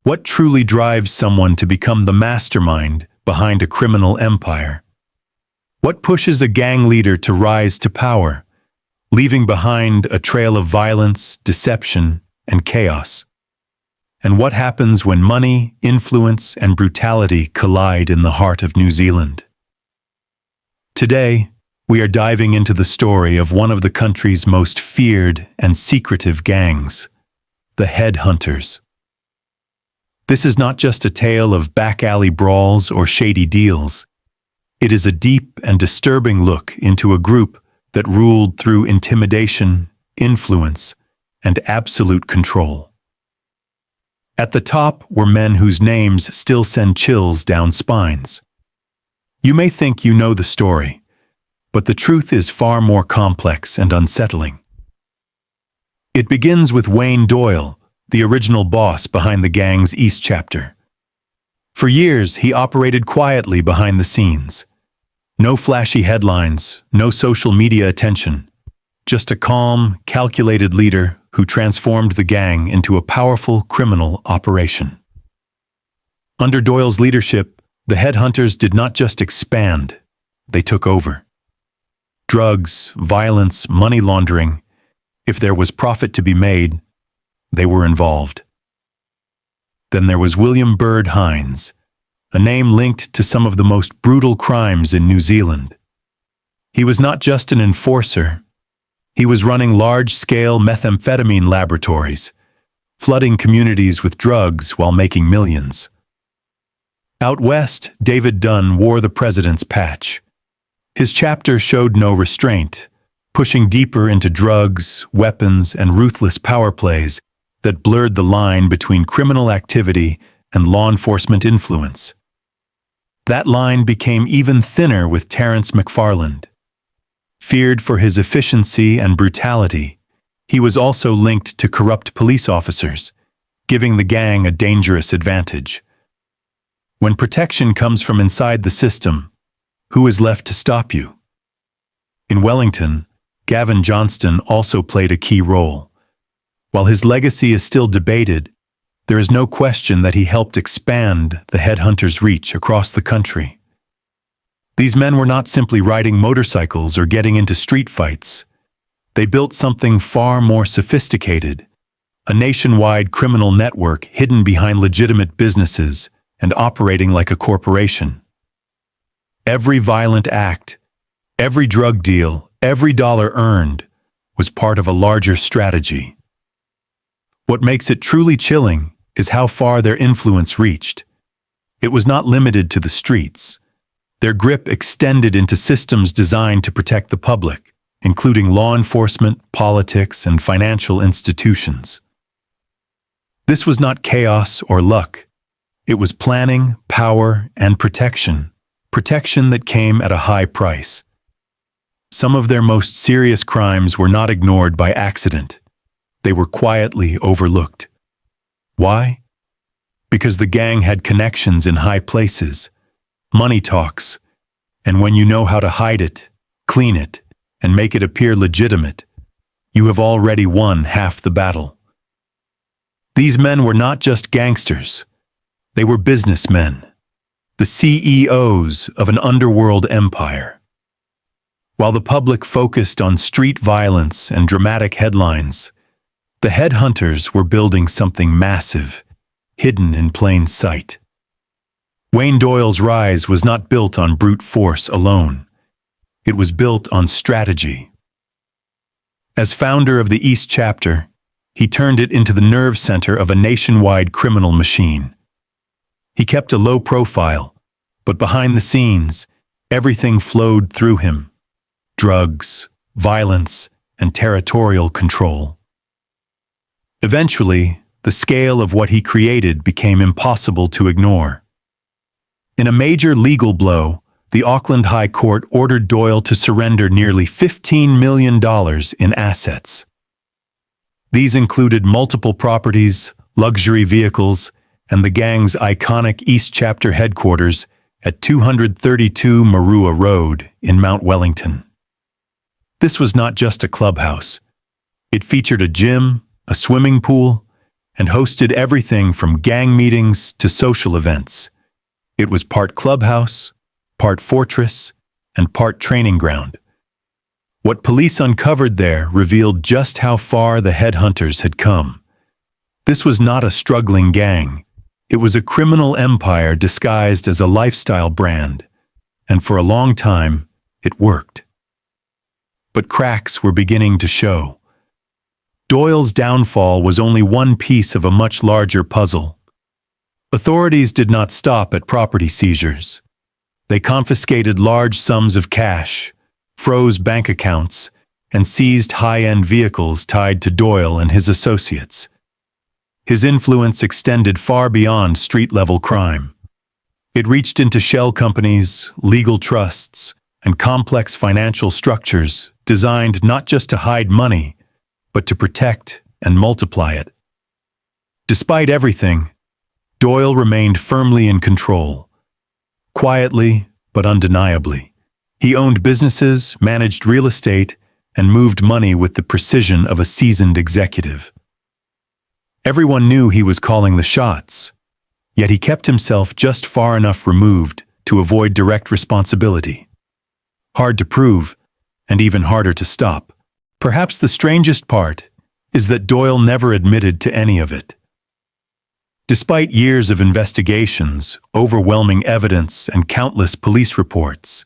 What truly drives someone to become the mastermind behind a criminal empire? What pushes a gang leader to rise to power, leaving behind a trail of violence, deception, and chaos? And what happens when money, influence, and brutality collide in the heart of New Zealand? Today, we are diving into the story of one of the country's most feared and secretive gangs, the Headhunters. This is not just a tale of back-alley brawls or shady deals. It is a deep and disturbing look into a group that ruled through intimidation, influence, and absolute control. At the top were men whose names still send chills down spines. You may think you know the story, but the truth is far more complex and unsettling. It begins with Wayne Doyle, the original boss behind the gang's East chapter. For years, he operated quietly behind the scenes. No flashy headlines, no social media attention, just a calm, calculated leader who transformed the gang into a powerful criminal operation. Under Doyle's leadership, the Headhunters did not just expand, they took over. Drugs, violence, money laundering, if there was profit to be made, they were involved. Then there was William Bird Hines, a name linked to some of the most brutal crimes in New Zealand. He was not just an enforcer, he was running large-scale methamphetamine laboratories, flooding communities with drugs while making millions. Out west, David Dunn wore the president's patch. His chapter showed no restraint, pushing deeper into drugs, weapons, and ruthless power plays that blurred the line between criminal activity and law enforcement influence. That line became even thinner with Terrence McFarland. Feared for his efficiency and brutality, he was also linked to corrupt police officers, giving the gang a dangerous advantage. When protection comes from inside the system, who is left to stop you? In Wellington, Gavin Johnston also played a key role. While his legacy is still debated, there is no question that he helped expand the Headhunters' reach across the country. These men were not simply riding motorcycles or getting into street fights. They built something far more sophisticated, a nationwide criminal network hidden behind legitimate businesses and operating like a corporation. Every violent act, every drug deal, every dollar earned was part of a larger strategy. What makes it truly chilling is how far their influence reached. It was not limited to the streets. Their grip extended into systems designed to protect the public, including law enforcement, politics, and financial institutions. This was not chaos or luck. It was planning, power, and protection that came at a high price. Some of their most serious crimes were not ignored by accident. They were quietly overlooked. Why? Because the gang had connections in high places. Money talks, and when you know how to hide it, clean it, and make it appear legitimate, you have already won half the battle. These men were not just gangsters. They were businessmen, the CEOs of an underworld empire. While the public focused on street violence and dramatic headlines, the Headhunters were building something massive, hidden in plain sight. Wayne Doyle's rise was not built on brute force alone. It was built on strategy. As founder of the East Chapter, he turned it into the nerve center of a nationwide criminal machine. He kept a low profile, but behind the scenes, everything flowed through him. Drugs, violence, and territorial control. Eventually, the scale of what he created became impossible to ignore. In a major legal blow, the Auckland High Court ordered Doyle to surrender nearly $15 million in assets. These included multiple properties, luxury vehicles, and the gang's iconic East Chapter headquarters at 232 Marua Road in Mount Wellington. This was not just a clubhouse. It featured a gym, a swimming pool, and hosted everything from gang meetings to social events. It was part clubhouse, part fortress, and part training ground. What police uncovered there revealed just how far the headhunters had come. This was not a struggling gang. It was a criminal empire disguised as a lifestyle brand, and for a long time, it worked. But cracks were beginning to show. Doyle's downfall was only one piece of a much larger puzzle. Authorities did not stop at property seizures. They confiscated large sums of cash, froze bank accounts, and seized high-end vehicles tied to Doyle and his associates. His influence extended far beyond street-level crime. It reached into shell companies, legal trusts, and complex financial structures designed not just to hide money, but to protect and multiply it. Despite everything, Doyle remained firmly in control. Quietly, but undeniably. He owned businesses, managed real estate, and moved money with the precision of a seasoned executive. Everyone knew he was calling the shots, yet he kept himself just far enough removed to avoid direct responsibility. Hard to prove, and even harder to stop. Perhaps the strangest part is that Doyle never admitted to any of it. Despite years of investigations, overwhelming evidence, and countless police reports,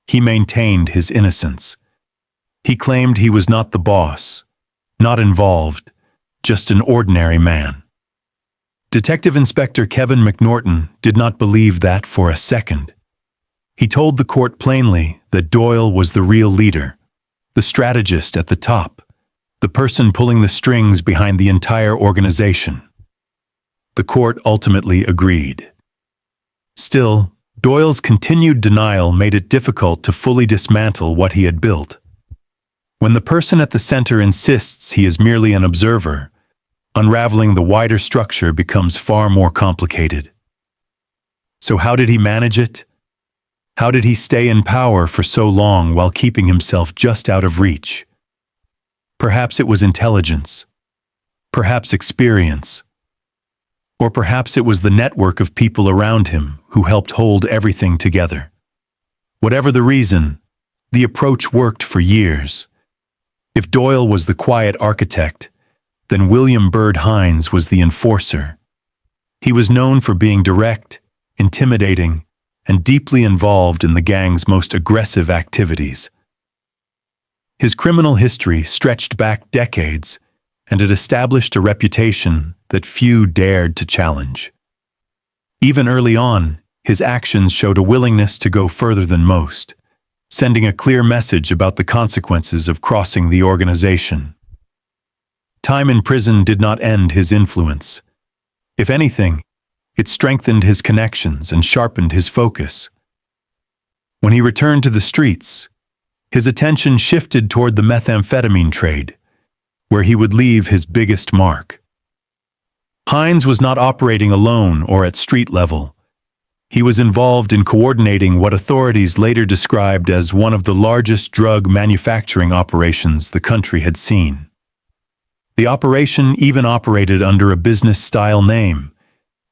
he maintained his innocence. He claimed he was not the boss, not involved, just an ordinary man. Detective Inspector Kevin McNorton did not believe that for a second. He told the court plainly that Doyle was the real leader, the strategist at the top, the person pulling the strings behind the entire organization. The court ultimately agreed. Still, Doyle's continued denial made it difficult to fully dismantle what he had built. When the person at the center insists he is merely an observer, unraveling the wider structure becomes far more complicated. So how did he manage it? How did he stay in power for so long while keeping himself just out of reach? Perhaps it was intelligence. Perhaps experience. Or perhaps it was the network of people around him who helped hold everything together. Whatever the reason, the approach worked for years. If Doyle was the quiet architect, then William Byrd Hines was the enforcer. He was known for being direct, intimidating, and deeply involved in the gang's most aggressive activities. His criminal history stretched back decades, and it established a reputation that few dared to challenge. Even early on, his actions showed a willingness to go further than most, sending a clear message about the consequences of crossing the organization. Time in prison did not end his influence. If anything, it strengthened his connections and sharpened his focus. When he returned to the streets, his attention shifted toward the methamphetamine trade, where he would leave his biggest mark. Hines was not operating alone or at street level. He was involved in coordinating what authorities later described as one of the largest drug manufacturing operations the country had seen. The operation even operated under a business-style name,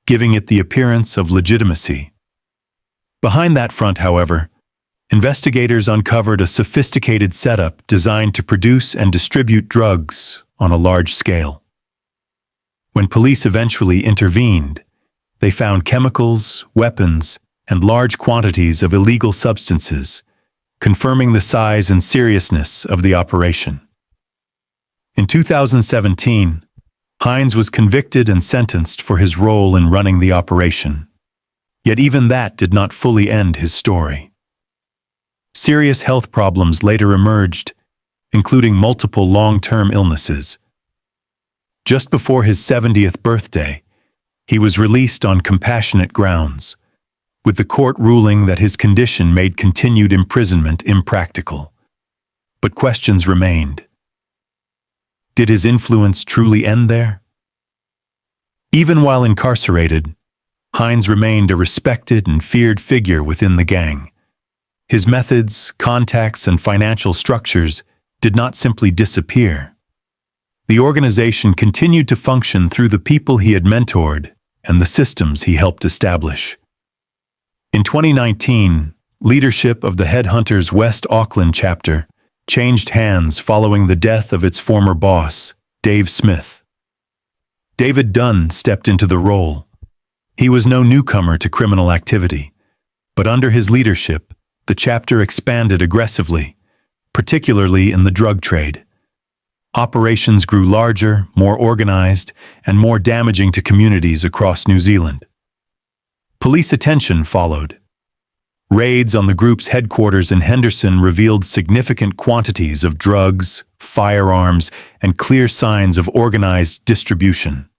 giving it the appearance of legitimacy. Behind that front, however, investigators uncovered a sophisticated setup designed to produce and distribute drugs on a large scale. When police eventually intervened, they found chemicals, weapons, and large quantities of illegal substances, confirming the size and seriousness of the operation. In 2017, Hines was convicted and sentenced for his role in running the operation. Yet even that did not fully end his story. Serious health problems later emerged, including multiple long-term illnesses. Just before his 70th birthday, he was released on compassionate grounds, with the court ruling that his condition made continued imprisonment impractical. But questions remained. Did his influence truly end there? Even while incarcerated, Hines remained a respected and feared figure within the gang. His methods, contacts, and financial structures did not simply disappear. The organization continued to function through the people he had mentored and the systems he helped establish. In 2019, leadership of the Headhunters West Auckland chapter changed hands following the death of its former boss, Dave Smith. David Dunn stepped into the role. He was no newcomer to criminal activity, but under his leadership, the chapter expanded aggressively, particularly in the drug trade. Operations grew larger, more organized, and more damaging to communities across New Zealand. Police attention followed. Raids on the group's headquarters in Henderson revealed significant quantities of drugs, firearms, and clear signs of organized distribution.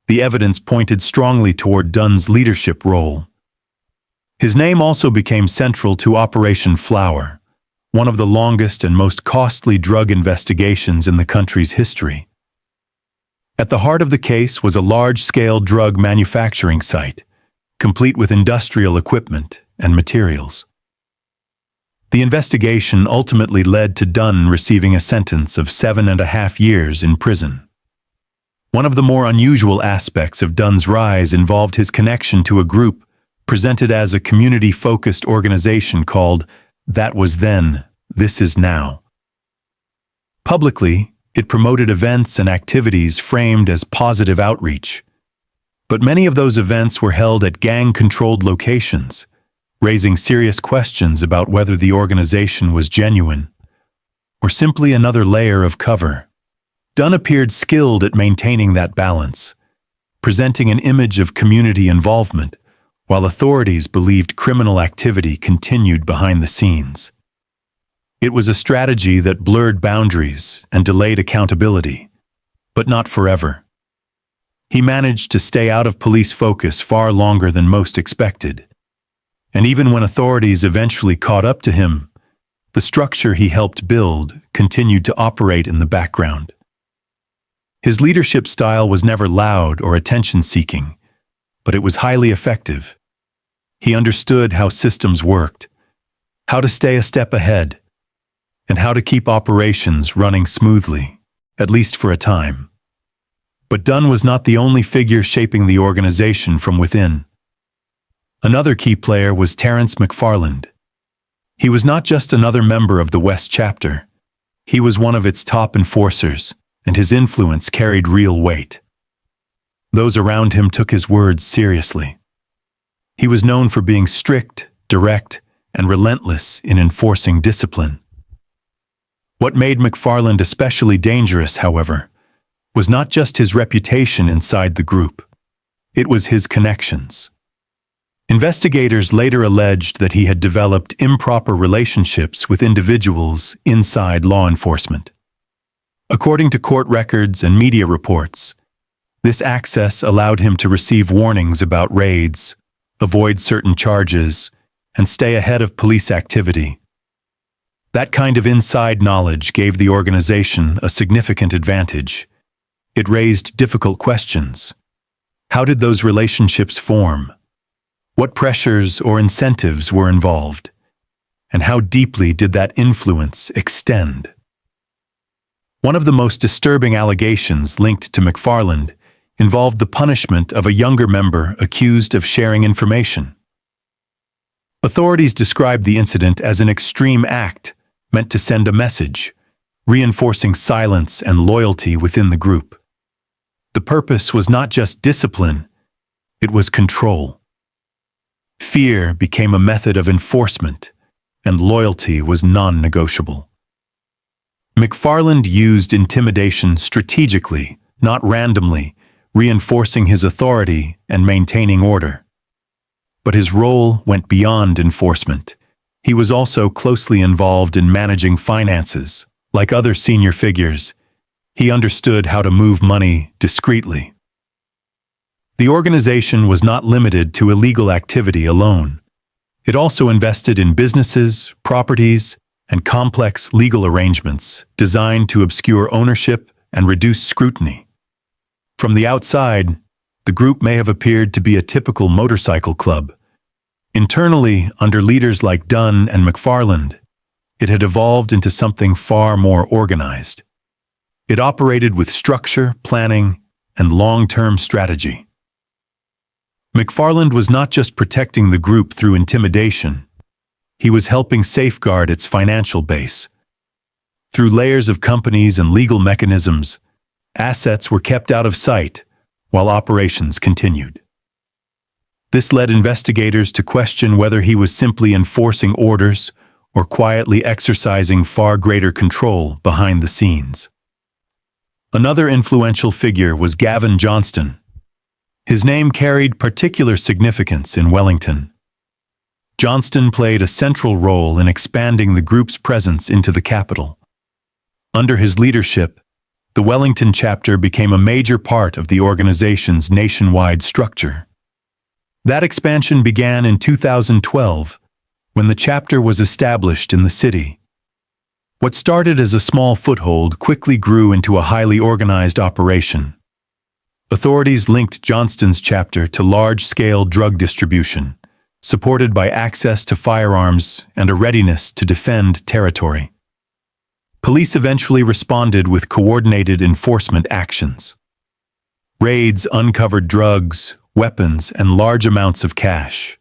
The evidence pointed strongly toward Dunn's leadership role. His name also became central to Operation Flower, one of the longest and most costly drug investigations in the country's history. At the heart of the case was a large-scale drug manufacturing site, complete with industrial equipment and materials. The investigation ultimately led to Dunn receiving a sentence of 7.5 years in prison. One of the more unusual aspects of Dunn's rise involved his connection to a group presented as a community-focused organization called That Was Then, This Is Now. Publicly, it promoted events and activities framed as positive outreach. But many of those events were held at gang-controlled locations, raising serious questions about whether the organization was genuine or simply another layer of cover. Dunn appeared skilled at maintaining that balance, presenting an image of community involvement, while authorities believed criminal activity continued behind the scenes. It was a strategy that blurred boundaries and delayed accountability, but not forever. He managed to stay out of police focus far longer than most expected. And even when authorities eventually caught up to him, the structure he helped build continued to operate in the background. His leadership style was never loud or attention-seeking, but it was highly effective. He understood how systems worked, how to stay a step ahead, and how to keep operations running smoothly, at least for a time. But Dunn was not the only figure shaping the organization from within. Another key player was Terrence McFarland. He was not just another member of the West chapter. He was one of its top enforcers, and his influence carried real weight. Those around him took his words seriously. He was known for being strict, direct, and relentless in enforcing discipline. What made McFarland especially dangerous, however, was not just his reputation inside the group. It was his connections. Investigators later alleged that he had developed improper relationships with individuals inside law enforcement. According to court records and media reports, this access allowed him to receive warnings about raids, avoid certain charges, and stay ahead of police activity. That kind of inside knowledge gave the organization a significant advantage. It raised difficult questions. How did those relationships form? What pressures or incentives were involved? And how deeply did that influence extend? One of the most disturbing allegations linked to McFarland involved the punishment of a younger member accused of sharing information. Authorities described the incident as an extreme act meant to send a message, reinforcing silence and loyalty within the group. The purpose was not just discipline, it was control. Fear became a method of enforcement, and loyalty was non-negotiable. McFarland used intimidation strategically, not randomly, reinforcing his authority and maintaining order. But his role went beyond enforcement. He was also closely involved in managing finances. Like other senior figures, he understood how to move money discreetly. The organization was not limited to illegal activity alone. It also invested in businesses, properties, and complex legal arrangements designed to obscure ownership and reduce scrutiny. From the outside, the group may have appeared to be a typical motorcycle club. Internally, under leaders like Dunn and McFarland, it had evolved into something far more organized. It operated with structure, planning, and long-term strategy. McFarland was not just protecting the group through intimidation. He was helping safeguard its financial base. Through layers of companies and legal mechanisms, assets were kept out of sight while operations continued. This led investigators to question whether he was simply enforcing orders or quietly exercising far greater control behind the scenes. Another influential figure was Gavin Johnston. His name carried particular significance in Wellington. Johnston played a central role in expanding the group's presence into the capital. Under his leadership, the Wellington chapter became a major part of the organization's nationwide structure. That expansion began in 2012, when the chapter was established in the city. What started as a small foothold quickly grew into a highly organized operation. Authorities linked Johnston's chapter to large-scale drug distribution, supported by access to firearms and a readiness to defend territory. Police eventually responded with coordinated enforcement actions. Raids uncovered drugs, weapons, and large amounts of cash.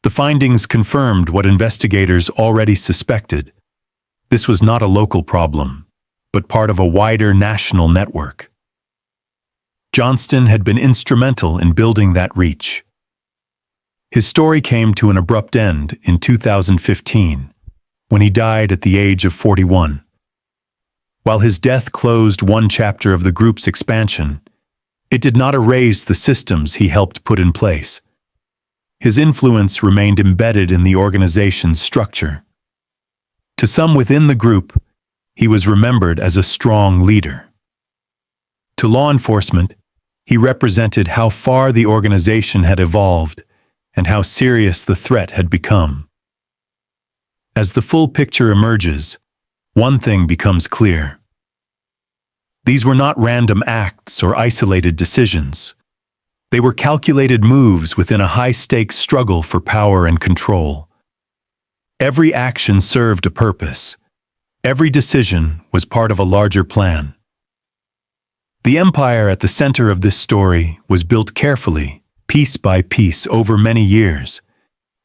The findings confirmed what investigators already suspected. This was not a local problem, but part of a wider national network. Johnston had been instrumental in building that reach. His story came to an abrupt end in 2015, when he died at the age of 41. While his death closed one chapter of the group's expansion, it did not erase the systems he helped put in place. His influence remained embedded in the organization's structure. To some within the group, he was remembered as a strong leader. To law enforcement, he represented how far the organization had evolved and how serious the threat had become. As the full picture emerges, one thing becomes clear. These were not random acts or isolated decisions. They were calculated moves within a high-stakes struggle for power and control. Every action served a purpose. Every decision was part of a larger plan. The empire at the center of this story was built carefully, piece by piece, over many years.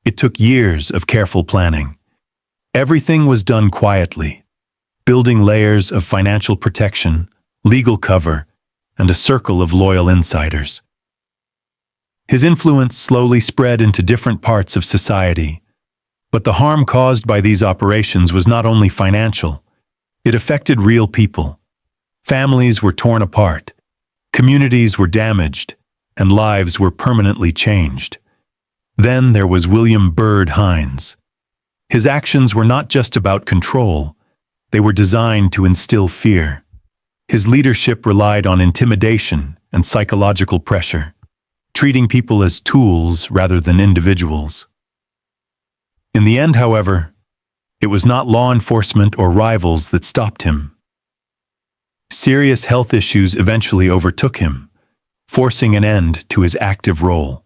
It took years of careful planning. Everything was done quietly, building layers of financial protection, legal cover, and a circle of loyal insiders. His influence slowly spread into different parts of society, but the harm caused by these operations was not only financial. It affected real people. Families were torn apart, communities were damaged, and lives were permanently changed. Then there was William Byrd Hines. His actions were not just about control, they were designed to instill fear. His leadership relied on intimidation and psychological pressure, treating people as tools rather than individuals. In the end, however, it was not law enforcement or rivals that stopped him. Serious health issues eventually overtook him, forcing an end to his active role.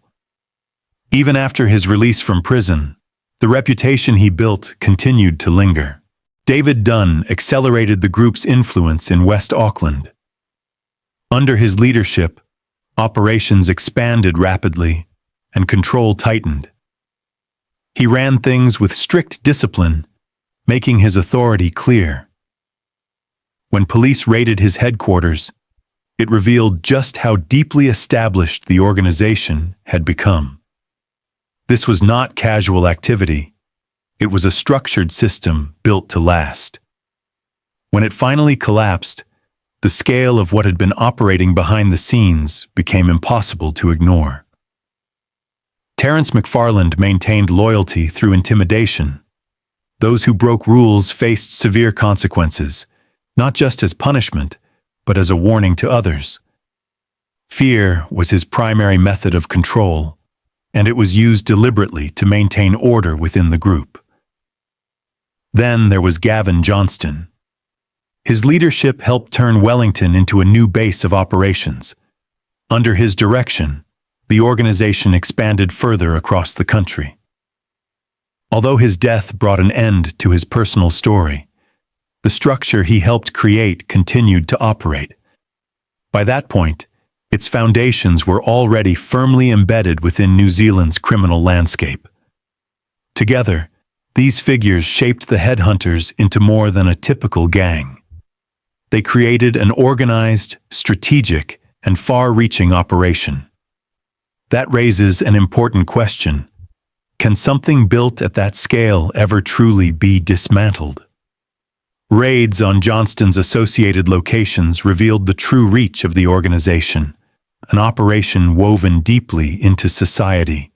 Even after his release from prison, the reputation he built continued to linger. David Dunn accelerated the group's influence in West Auckland. Under his leadership, operations expanded rapidly and control tightened. He ran things with strict discipline, making his authority clear. When police raided his headquarters, it revealed just how deeply established the organization had become. This was not casual activity. It was a structured system built to last. When it finally collapsed, the scale of what had been operating behind the scenes became impossible to ignore. Terrence McFarland maintained loyalty through intimidation. Those who broke rules faced severe consequences, not just as punishment, but as a warning to others. Fear was his primary method of control, and it was used deliberately to maintain order within the group. Then there was Gavin Johnston. His leadership helped turn Wellington into a new base of operations. Under his direction, the organization expanded further across the country. Although his death brought an end to his personal story, the structure he helped create continued to operate. By that point, its foundations were already firmly embedded within New Zealand's criminal landscape. Together, these figures shaped the headhunters into more than a typical gang. They created an organized, strategic, and far-reaching operation. That raises an important question. Can something built at that scale ever truly be dismantled? Raids on Johnston's associated locations revealed the true reach of the organization, an operation woven deeply into society.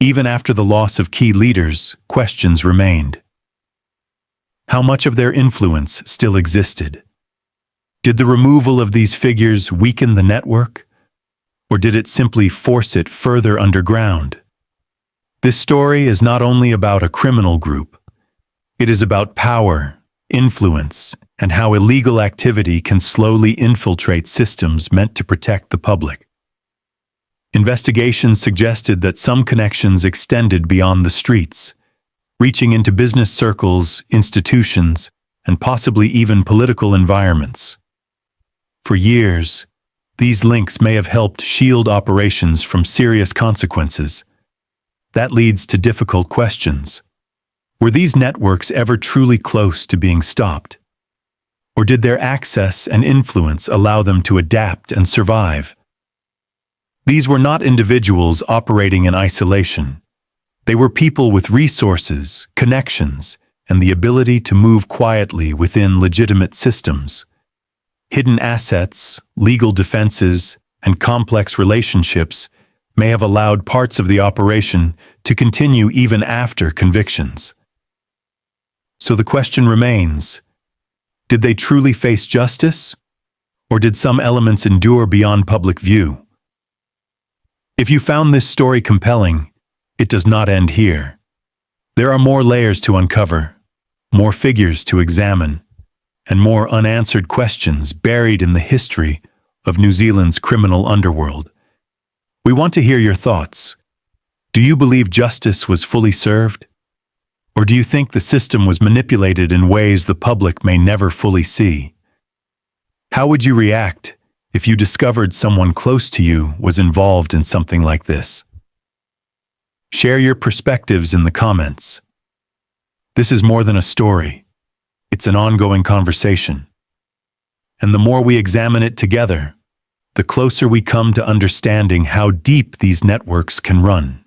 Even after the loss of key leaders, questions remained. How much of their influence still existed? Did the removal of these figures weaken the network? Or did it simply force it further underground? This story is not only about a criminal group. It is about power, influence, and how illegal activity can slowly infiltrate systems meant to protect the public. Investigations suggested that some connections extended beyond the streets, reaching into business circles, institutions, and possibly even political environments. For years, these links may have helped shield operations from serious consequences. That leads to difficult questions. Were these networks ever truly close to being stopped? Or did their access and influence allow them to adapt and survive? These were not individuals operating in isolation. They were people with resources, connections, and the ability to move quietly within legitimate systems. Hidden assets, legal defenses, and complex relationships may have allowed parts of the operation to continue even after convictions. So the question remains, did they truly face justice? Or did some elements endure beyond public view? If you found this story compelling, it does not end here. There are more layers to uncover, more figures to examine, and more unanswered questions buried in the history of New Zealand's criminal underworld. We want to hear your thoughts. Do you believe justice was fully served? Or do you think the system was manipulated in ways the public may never fully see? How would you react if you discovered someone close to you was involved in something like this? Share your perspectives in the comments. This is more than a story. It's an ongoing conversation. And the more we examine it together, the closer we come to understanding how deep these networks can run.